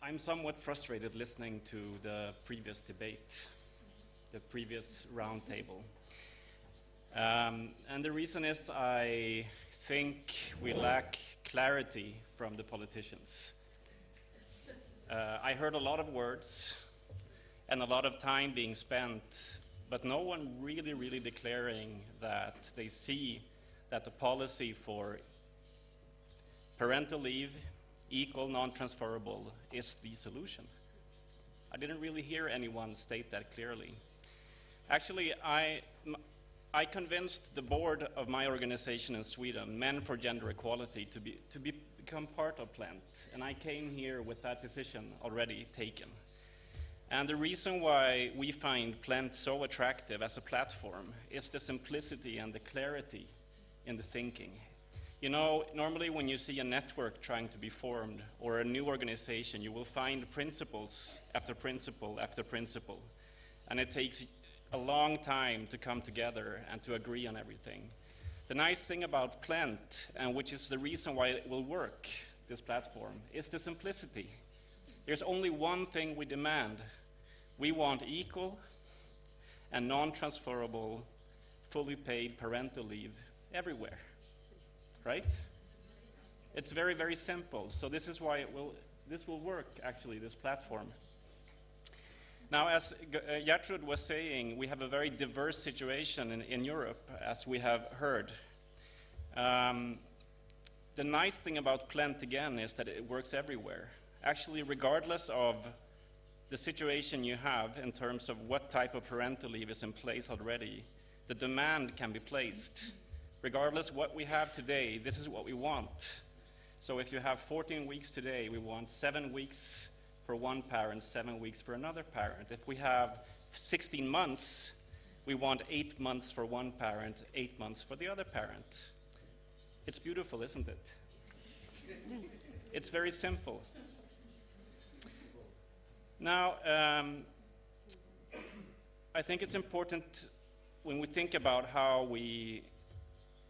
I'm somewhat frustrated listening to the previous debate, the previous roundtable. And the reason is I think we lack clarity from the politicians. I heard a lot of words and a lot of time being spent, but no one really declaring that they see that the policy for parental leave, equal, non-transferable, is the solution. I didn't really hear anyone state that clearly. Actually, I convinced the board of my organization in Sweden, Men for Gender Equality, to become part of PLENT, and I came here with that decision already taken. And the reason why we find PLENT so attractive as a platform is the simplicity and the clarity in the thinking. You know, normally when you see a network trying to be formed or a new organization, you will find principles after principle after principle. And it takes a long time to come together and to agree on everything. The nice thing about PLENT, and which is the reason why it will work, this platform, is the simplicity. There's only one thing we demand. We want equal and non-transferable, fully paid parental leave everywhere. Right? It's very simple. So this is why this will work, actually, this platform. Now, as Gertrud was saying, we have a very diverse situation in Europe, as we have heard. The nice thing about PLENT, again, is that it works everywhere. Actually, regardless of the situation you have in terms of what type of parental leave is in place already, the demand can be placed. Regardless what we have today, this is what we want. So if you have 14 weeks today, we want 7 weeks for one parent, 7 weeks for another parent. If we have 16 months, we want 8 months for one parent, 8 months for the other parent. It's beautiful, isn't it? It's very simple. Now, I think it's important when we think about how we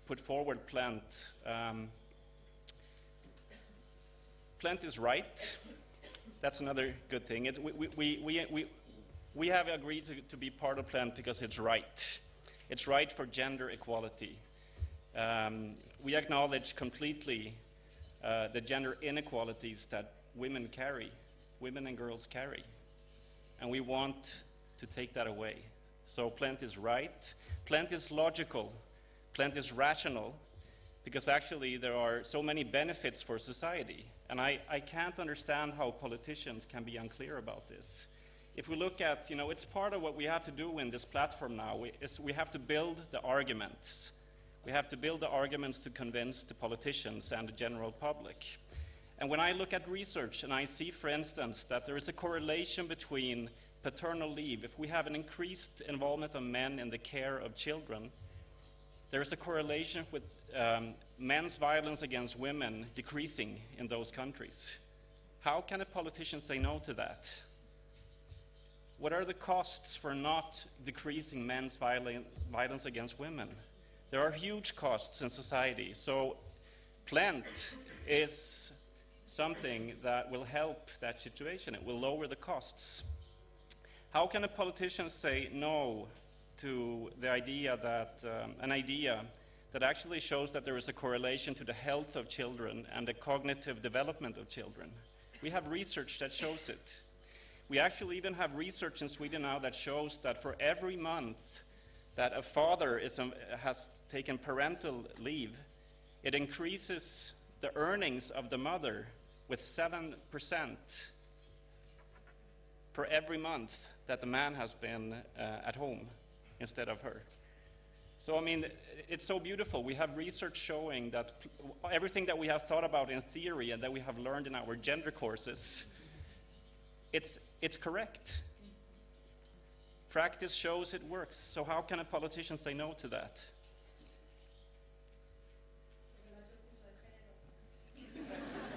put forward PLENT. PLENT is right. That's another good thing. We have agreed to be part of PLENT because it's right. It's right for gender equality. We acknowledge completely the gender inequalities that women and girls carry. And we want to take that away. So PLENT is right. PLENT is logical. PLENT is rational, because actually there are so many benefits for society. And I can't understand how politicians can be unclear about this. If we look at, you know, it's part of what we have to do in this platform now, we have to build the arguments. We have to build the arguments to convince the politicians and the general public. And when I look at research and I see, for instance, that there is a correlation between paternal leave, if we have an increased involvement of men in the care of children, there is a correlation with men's violence against women decreasing in those countries. How can a politician say no to that? What are the costs for not decreasing men's violence against women? There are huge costs in society. So PLENT is something that will help that situation. It will lower the costs. How can a politician say no to the idea that, an idea that actually shows that there is a correlation to the health of children and the cognitive development of children? We have research that shows it. We actually even have research in Sweden now that shows that for every month that a father has taken parental leave, it increases the earnings of the mother with 7% for every month that the man has been at home instead of her. So, I mean, it's so beautiful. We have research showing that everything that we have thought about in theory and that we have learned in our gender courses, it's correct. Practice shows it works. So how can a politician say no to that?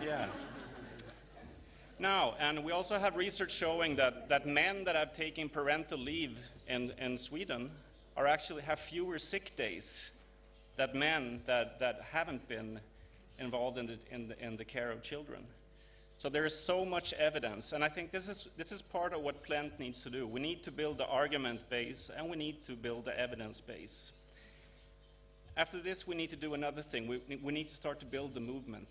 Yeah. Now, and we also have research showing that men that have taken parental leave in Sweden are actually have fewer sick days than men that haven't been involved in the care of children. So there is so much evidence, and I think this is part of what Plant needs to do. We need to build the argument base, and we need to build the evidence base. After this, we need to do another thing. We need to start to build the movement.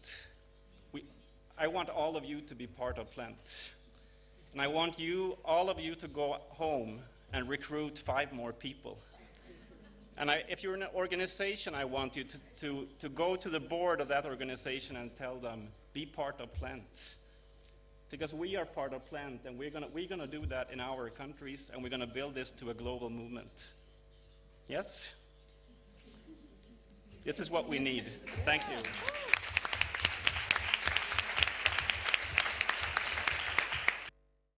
I want all of you to be part of Plant. And I want all of you to go home and recruit 5 more people. And if you're in an organization, I want you to go to the board of that organization and tell them, be part of Plant. Because we are part of Plant, and we're gonna do that in our countries, and we're gonna build this to a global movement. Yes? This is what we need. Thank you.